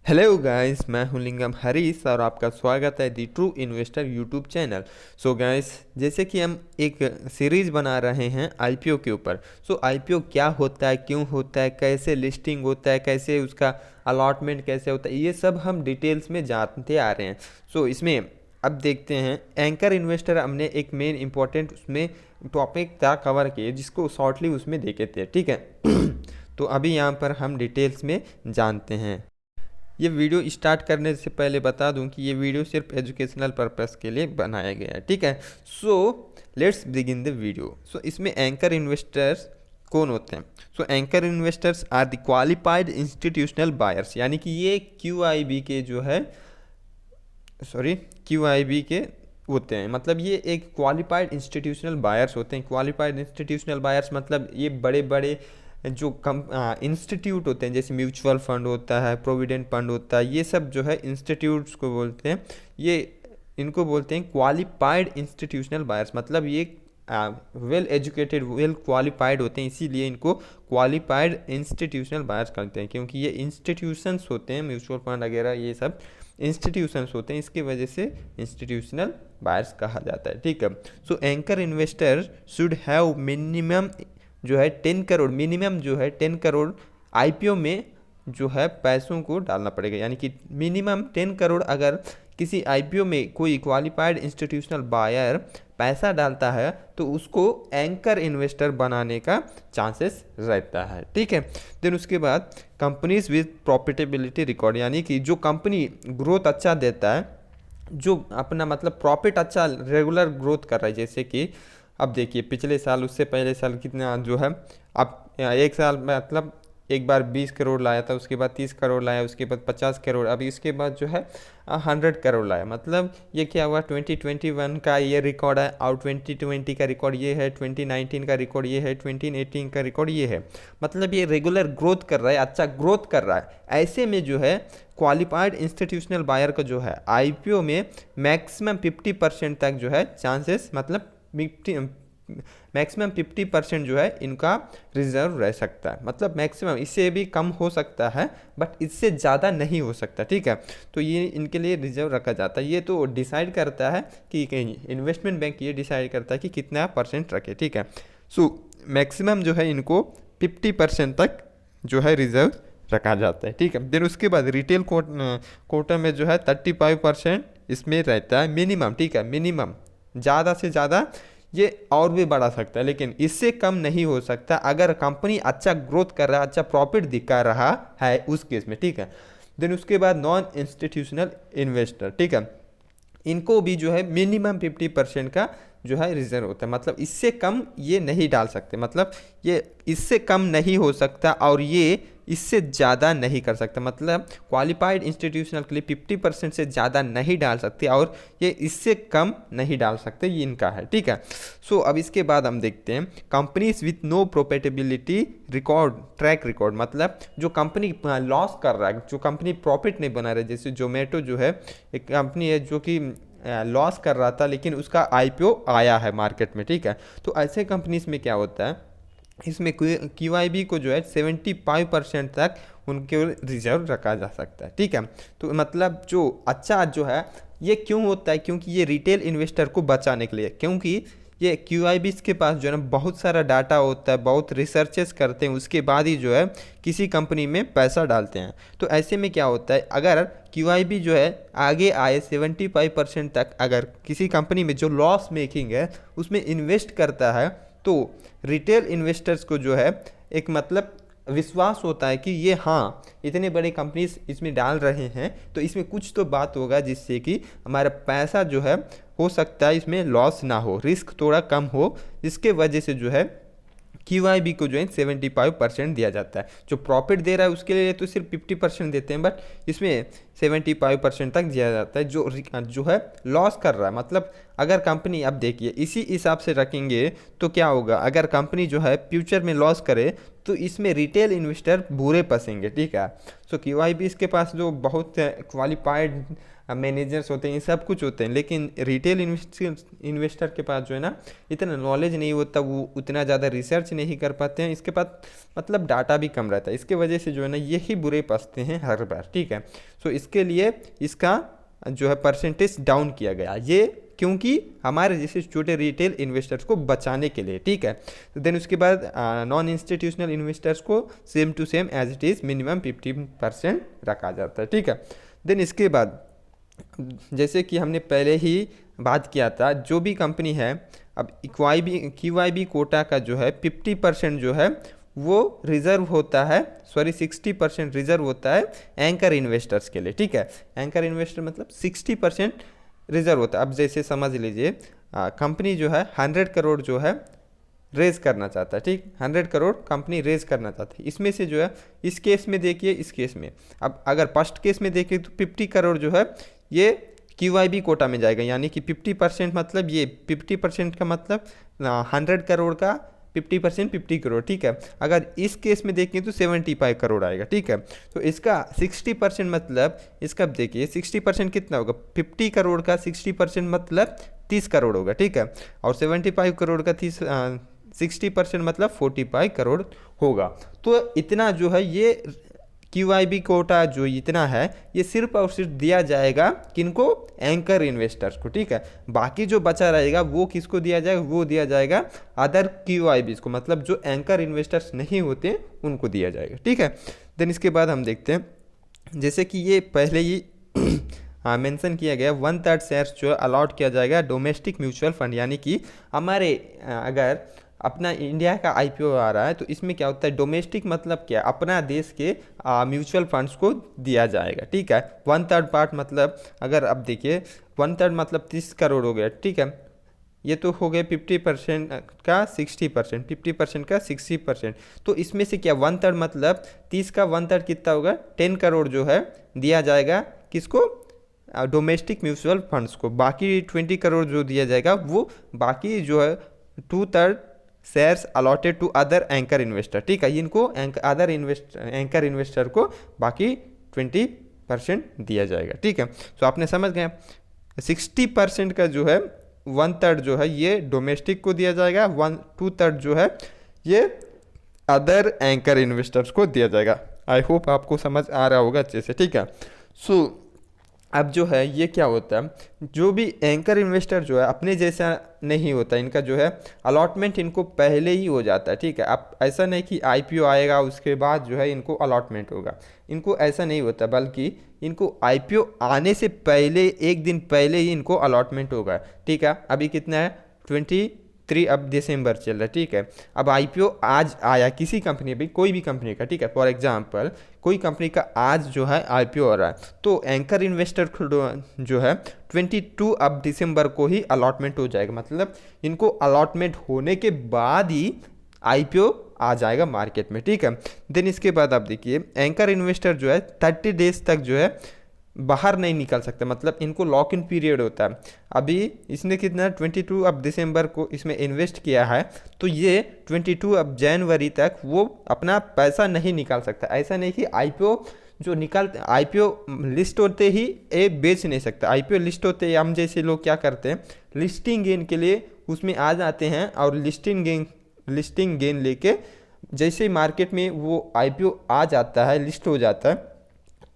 Hello guys, मैं हूं लिंगम हरीश और आपका स्वागत है दी true investor YouTube channel. So guys, जैसे कि हम एक सीरीज़ बना रहे हैं आईपीओ के ऊपर। सो आईपीओ क्या होता है, क्यों होता है, कैसे लिस्टिंग होता है, कैसे उसका अलॉटमेंट कैसे होता है, ये सब हम डिटेल्स में जानते आ रहे हैं। सो इसमें अब देखते हैं एंकर इन्वेस्टर, हमने एक मेन इंपॉर्टेंट उसमें टॉपिक था कवर किए जिसको शॉर्टली उसमें देखे थे, ठीक है। तो अभी यहाँ पर हम डिटेल्स में जानते हैं। ये वीडियो स्टार्ट करने से पहले बता दूं कि ये वीडियो सिर्फ एजुकेशनल पर्पस के लिए बनाया गया है, ठीक है। So let's begin the video. So इसमें एंकर इन्वेस्टर्स कौन होते हैं? So anchor investors are the qualified institutional buyers, यानी कि ये क्यूआईबी के जो है, सॉरी, क्यूआईबी के होते हैं। मतलब ये एक क्वालिफाइड इंस्टीट्यूशनल बायर्स होते हैं। क्वालिफाइड इंस्टीट्यूशनल बायर्स मतलब ये बड़े बड़े जो कम इंस्टीट्यूट होते हैं, जैसे म्यूचुअल फंड होता है, प्रोविडेंट फंड होता है, ये सब जो है इंस्टीट्यूट्स को बोलते हैं। ये इनको बोलते हैं क्वालिफाइड इंस्टीट्यूशनल बायर्स। मतलब ये वेल एजुकेटेड, वेल क्वालिफाइड होते हैं, इसीलिए इनको क्वालिफाइड इंस्टीट्यूशनल बायर्स करते हैं, क्योंकि ये इंस्टीट्यूशंस होते हैं, म्यूचुअल फंड वगैरह ये सब इंस्टीट्यूशंस होते हैं, इसकी वजह से इंस्टीट्यूशनल बायर्स कहा जाता है, ठीक है। So anchor investor should have minimum जो है 10 करोड़, मिनिमम जो है 10 करोड़ आईपीओ में जो है पैसों को डालना पड़ेगा। यानी कि मिनिमम 10 करोड़ अगर किसी आईपीओ में कोई क्वालिफाइड इंस्टीट्यूशनल बायर पैसा डालता है तो उसको एंकर इन्वेस्टर बनाने का चांसेस रहता है, ठीक है। देन उसके बाद कंपनीज विद प्रॉफिटेबिलिटी रिकॉर्ड, यानी कि जो कंपनी ग्रोथ अच्छा देता है, जो अपना मतलब प्रॉफिट अच्छा रेगुलर ग्रोथ कर रहा है, जैसे कि अब देखिए पिछले साल, उससे पहले साल कितना जो है, अब एक साल में मतलब एक बार 20 करोड़ लाया था, उसके बाद 30 करोड़ लाया, उसके बाद 50 करोड़, अभी इसके बाद जो है 100 करोड़ लाया। मतलब ये क्या हुआ, 2021 का ये रिकॉर्ड है, और 2020 का रिकॉर्ड ये है, 2019 का रिकॉर्ड ये है, 2018 का रिकॉर्ड ये है। मतलब ये रेगुलर ग्रोथ कर रहा है, अच्छा ग्रोथ कर रहा है। ऐसे में जो है क्वालिफाइड इंस्टीट्यूशनल बायर का जो है आईपीओ में मैक्सिमम 50% तक जो है चांसेस, मतलब मैक्सिमम 50% जो है इनका रिजर्व रह सकता है। मतलब मैक्सिमम, इससे भी कम हो सकता है बट इससे ज़्यादा नहीं हो सकता, ठीक है। तो ये इनके लिए रिजर्व रखा जाता है। ये तो डिसाइड करता है कि इन्वेस्टमेंट बैंक ये डिसाइड करता है कि कितना परसेंट रखे, ठीक है। सो मैक्सिमम जो है इनको 50% तक जो है रिजर्व रखा जाता है, ठीक है। देन उसके बाद रिटेल कोटा में जो है 35% इसमें रहता है मिनिमम, ठीक है। मिनिमम, ज़्यादा से ज़्यादा ये और भी बढ़ा सकता है, लेकिन इससे कम नहीं हो सकता अगर कंपनी अच्छा ग्रोथ कर रहा है, अच्छा प्रॉफिट दिखा रहा है उस केस में, ठीक है। देन उसके बाद नॉन इंस्टीट्यूशनल इन्वेस्टर, ठीक है, इनको भी जो है मिनिमम 50% का जो है रिजर्व होता है। मतलब इससे कम ये नहीं डाल सकते, मतलब ये इससे कम नहीं हो सकता और ये इससे ज़्यादा नहीं कर सकता। मतलब क्वालिफाइड इंस्टीट्यूशनल के लिए 50% से ज़्यादा नहीं डाल सकते और ये इससे कम नहीं डाल सकते, ये इनका है, ठीक है। सो अब इसके बाद हम देखते हैं companies with no profitability record, track record. मतलब जो कंपनी लॉस कर रहा है, जो कंपनी प्रॉफिट नहीं बना रही, जैसे जोमेटो जो है एक कंपनी है जो कि लॉस कर रहा था लेकिन उसका आईपीओ आया है मार्केट में, ठीक है। तो ऐसे कंपनीज में क्या होता है, इसमें क्यूआईबी को जो है 75% तक उनके रिजर्व रखा जा सकता है, ठीक है। तो मतलब जो अच्छा जो है ये क्यों होता है, क्योंकि ये रिटेल इन्वेस्टर को बचाने के लिए, क्योंकि ये क्यूआईबीज के पास जो है ना बहुत सारा डाटा होता है, बहुत रिसर्चेस करते हैं, उसके बाद ही जो है किसी कंपनी में पैसा डालते हैं। तो ऐसे में क्या होता है, अगर क्यूआईबी जो है आगे आए 75% तक अगर किसी कंपनी में जो लॉस मेकिंग है उसमें इन्वेस्ट करता है, तो रिटेल इन्वेस्टर्स को जो है एक मतलब विश्वास होता है कि ये हाँ इतने बड़े कंपनीज इसमें डाल रहे हैं तो इसमें कुछ तो बात होगा जिससे कि हमारा पैसा जो है हो सकता है इसमें लॉस ना हो, रिस्क थोड़ा कम हो, जिसके वजह से जो है क्यूआईबी को जो है 75% दिया जाता है। जो प्रॉफिट दे रहा है उसके लिए तो सिर्फ 50% देते हैं, बट इसमें 75% तक दिया जाता है। जो है लॉस कर रहा है, मतलब अगर कंपनी, अब देखिए इसी हिसाब से रखेंगे तो क्या होगा, अगर कंपनी जो है फ्यूचर में लॉस करे तो इसमें रिटेल इन्वेस्टर बुरे फंसेंगे, ठीक है। सो QIB इसके पास जो बहुत क्वालिफाइड मैनेजर्स होते हैं, ये सब कुछ होते हैं, लेकिन रिटेल इन्वेस्टर के पास जो है ना इतना नॉलेज नहीं होता, वो उतना ज़्यादा रिसर्च नहीं कर पाते हैं, इसके पास मतलब डाटा भी कम रहता है, इसके वजह से जो है ना यही बुरे फंसते हैं हर बार, ठीक है। सो इसके लिए इसका जो है परसेंटेज डाउन किया गया, ये क्योंकि हमारे जैसे छोटे रिटेल इन्वेस्टर्स को बचाने के लिए, ठीक है। तो देन उसके बाद नॉन इंस्टीट्यूशनल इन्वेस्टर्स को same to same as it is minimum 50% रखा जाता है, ठीक है। देन इसके बाद जैसे कि हमने पहले ही बात किया था, जो भी कंपनी है, अब QIB कोटा का जो है 50% जो है वो रिजर्व होता है, सॉरी 60% रिजर्व होता है एंकर इन्वेस्टर्स के लिए, ठीक है। एंकर इन्वेस्टर मतलब 60% रिजर्व होता है। अब जैसे समझ लीजिए कंपनी जो है 100 करोड़ जो है रेज करना चाहता है, ठीक, 100 करोड़ कंपनी रेज करना चाहती है, इसमें से जो है इस केस में देखिए, इस केस में अब अगर फर्स्ट केस में देखिए तो 50 करोड़ जो है ये QIB कोटा में जाएगा, यानी कि 50% मतलब ये 50% का मतलब 100 करोड़ का 50% 50 करोड़, ठीक है। अगर इस केस में देखें तो 75 करोड़ आएगा, ठीक है। तो इसका 60% मतलब, इसका देखिए 60% कितना होगा, 50 करोड़ का 60% मतलब 30 करोड़ होगा, ठीक है। और 75 करोड़ का 60% मतलब 45 करोड़ होगा। तो इतना जो है ये QIB कोटा जो इतना है ये सिर्फ और सिर्फ दिया जाएगा किनको, एंकर इन्वेस्टर्स को, ठीक है। बाकी जो बचा रहेगा वो किसको दिया जाएगा, वो दिया जाएगा अदर QIBs को, मतलब जो एंकर इन्वेस्टर्स नहीं होते उनको दिया जाएगा, ठीक है। देन इसके बाद हम देखते हैं, जैसे कि ये पहले ही मेंशन किया गया 1/3 शेयर्स जो अलॉट किया जाएगा डोमेस्टिक म्यूचुअल फंड, यानी कि हमारे अगर अपना इंडिया का IPO आ रहा है तो इसमें क्या होता है, डोमेस्टिक मतलब क्या, अपना देश के म्यूचुअल फंड्स को दिया जाएगा, ठीक है। 1/3 पार्ट मतलब, अगर अब देखिए 1/3 मतलब 30 करोड़ हो गया, ठीक है। ये तो हो गया 50% का 60%, 50% का 60%, तो इसमें से क्या 1/3 मतलब 30 का 1/3 कितना होगा, 10 करोड़ जो है दिया जाएगा किसको, डोमेस्टिक म्यूचुअल फंड्स को। बाकी 20 करोड़ जो दिया जाएगा वो बाकी जो है 2/3 shares allotted to other anchor investor, ठीक है। इनको अदर एंकर इन्वेस्टर को बाकी 20% दिया जाएगा, ठीक है। तो आपने समझ गए 60% का जो है 1/3 जो है ये डोमेस्टिक को दिया जाएगा, 2/3 जो है ये अदर एंकर इन्वेस्टर्स को दिया जाएगा। आई होप आपको समझ आ रहा होगा अच्छे से, ठीक है। सो अब जो है ये क्या होता है, जो भी एंकर इन्वेस्टर जो है अपने जैसा नहीं होता, इनका जो है अलॉटमेंट इनको पहले ही हो जाता है, ठीक है। अब ऐसा नहीं कि IPO आएगा उसके बाद जो है इनको अलॉटमेंट होगा, इनको ऐसा नहीं होता, बल्कि इनको IPO आने से पहले, एक दिन पहले ही इनको अलॉटमेंट होगा, ठीक है। अभी कितना है 23, अब दिसंबर चल रहा है, ठीक है। अब IPO आज आया किसी कंपनी भी, कोई भी कंपनी का, ठीक है। फॉर एग्जांपल कोई कंपनी का आज जो है IPO हो रहा है, तो एंकर इन्वेस्टर को जो है 22 अब दिसंबर को ही अलॉटमेंट हो जाएगा, मतलब इनको अलॉटमेंट होने के बाद ही IPO आ जाएगा मार्केट में, ठीक है। देन इसके बाद आप देखिए एंकर इन्वेस्टर जो है 30 डेज तक जो है बाहर नहीं निकल सकते, मतलब इनको लॉक इन पीरियड होता है। अभी इसने कितना 22 अब दिसंबर को इसमें इन्वेस्ट किया है, तो ये 22 अब जनवरी तक वो अपना पैसा नहीं निकाल सकता। ऐसा नहीं कि IPO जो IPO लिस्ट होते ही ये बेच नहीं सकता। IPO लिस्ट होते ही हम जैसे लोग क्या करते हैं, लिस्टिंग गेन के लिए उसमें आ जाते हैं, और लिस्टिंग गेन लेके जैसे मार्केट में वो IPO आ जाता है, लिस्ट हो जाता है,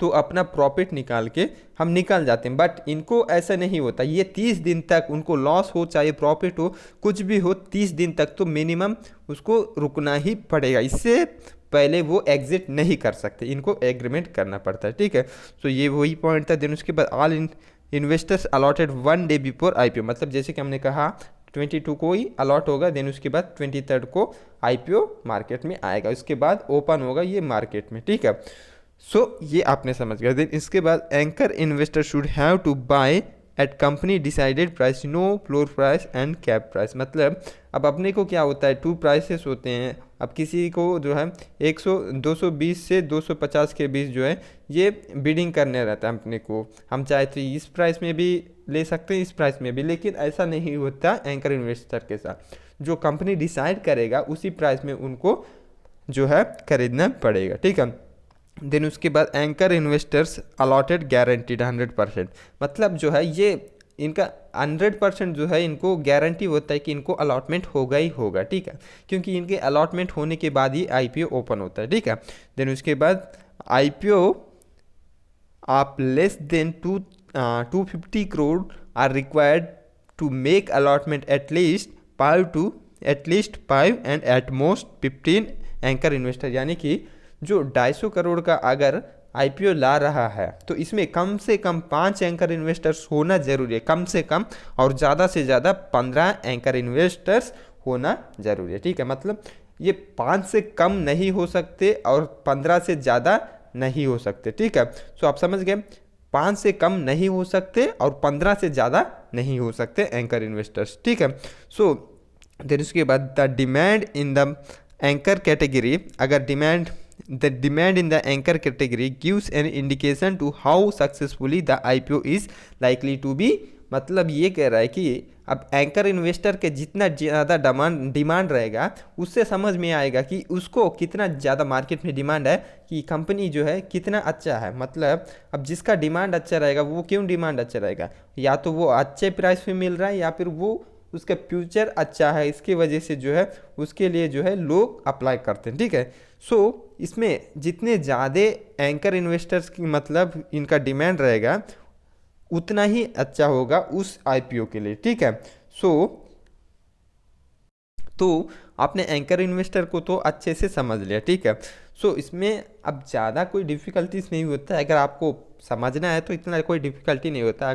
तो अपना प्रॉफिट निकाल के हम निकल जाते हैं। बट इनको ऐसा नहीं होता, ये 30 दिन तक उनको लॉस हो चाहे प्रॉफिट हो, कुछ भी हो, 30 दिन तक तो मिनिमम उसको रुकना ही पड़ेगा, इससे पहले वो एग्जिट नहीं कर सकते, इनको एग्रीमेंट करना पड़ता है, ठीक है। तो ये वही पॉइंट था। देन उसके बाद all investors allotted 1 day before IPO, मतलब जैसे कि हमने कहा 22 को ही अलॉट होगा, देन उसके बाद 23 को IPO मार्केट में आएगा, उसके बाद ओपन होगा ये मार्केट में, ठीक है। सो ये आपने समझ गया। देन इसके बाद anchor investor should have to buy at company decided price, no floor price and cap price. मतलब अब अपने को क्या होता है, 2 प्राइसेस होते हैं। अब किसी को जो है 220 से 250 के बीच जो है ये बिडिंग करने रहता है अपने को। हम चाहे तो इस प्राइस में भी ले सकते हैं, इस प्राइस में भी, लेकिन ऐसा नहीं होता एंकर इन्वेस्टर के साथ। जो कंपनी डिसाइड करेगा उसी प्राइस में उनको जो है खरीदना पड़ेगा, ठीक है। देन उसके बाद एंकर इन्वेस्टर्स अलॉटेड गारंटीड 100%। मतलब जो है ये इनका 100% जो है इनको गारंटी होता है कि इनको अलॉटमेंट होगा ही होगा, ठीक है, क्योंकि इनके अलॉटमेंट होने के बाद ही आईपीओ ओपन होता है, ठीक है। देन उसके बाद आईपीओ आप less than 250 crore are required to make allotment at least 5 and at most 15 anchor investor. यानी कि जो 250 करोड़ का अगर आईपीओ ला रहा है तो इसमें कम से कम 5 एंकर इन्वेस्टर्स होना जरूरी है, कम से कम, और ज़्यादा से ज़्यादा 15 एंकर इन्वेस्टर्स होना जरूरी है, ठीक है। मतलब ये 5 से कम नहीं हो सकते और 15 से ज़्यादा नहीं हो सकते, ठीक है। सो आप समझ गए, 5 से कम नहीं हो सकते और 15 से ज़्यादा नहीं हो सकते एंकर इन्वेस्टर्स, ठीक है। सो देन उसके बाद the demand in the anchor category, अगर the demand in the anchor category gives an indication to how successfully the IPO is likely to be। मतलब ये कह रहा है कि अब एंकर इन्वेस्टर के जितना ज़्यादा डिमांड रहेगा उससे समझ में आएगा कि उसको कितना ज़्यादा मार्केट में डिमांड है, कि कंपनी जो है कितना अच्छा है। मतलब अब जिसका डिमांड अच्छा रहेगा वो क्यों डिमांड अच्छा रहेगा, या तो वो अच्छे प्राइस पे मिल रहा है या फिर वो उसका फ्यूचर अच्छा है, इसकी वजह से जो है उसके लिए जो है लोग अप्लाई करते हैं, ठीक है। सो इसमें जितने ज़्यादा एंकर इन्वेस्टर्स की मतलब इनका डिमांड रहेगा उतना ही अच्छा होगा उस आईपीओ के लिए, ठीक है। सो तो आपने एंकर इन्वेस्टर को तो अच्छे से समझ लिया, ठीक है। सो इसमें अब ज़्यादा कोई डिफ़िकल्टीज नहीं होता है, अगर आपको समझना है तो इतना कोई डिफ़िकल्टी नहीं होता।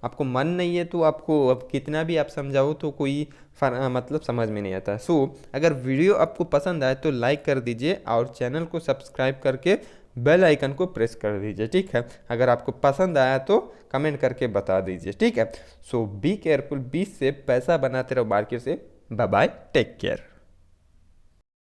आपको मन नहीं है तो आपको अब कितना भी आप समझाओ तो कोई मतलब समझ में नहीं आता। सो अगर वीडियो आपको पसंद आए तो लाइक कर दीजिए और चैनल को सब्सक्राइब करके बेल आइकन को प्रेस कर दीजिए, ठीक है। अगर आपको पसंद आया तो कमेंट करके बता दीजिए, ठीक है। So be careful, be safe, पैसा बनाते रहो मार्केट से। Bye bye, take care.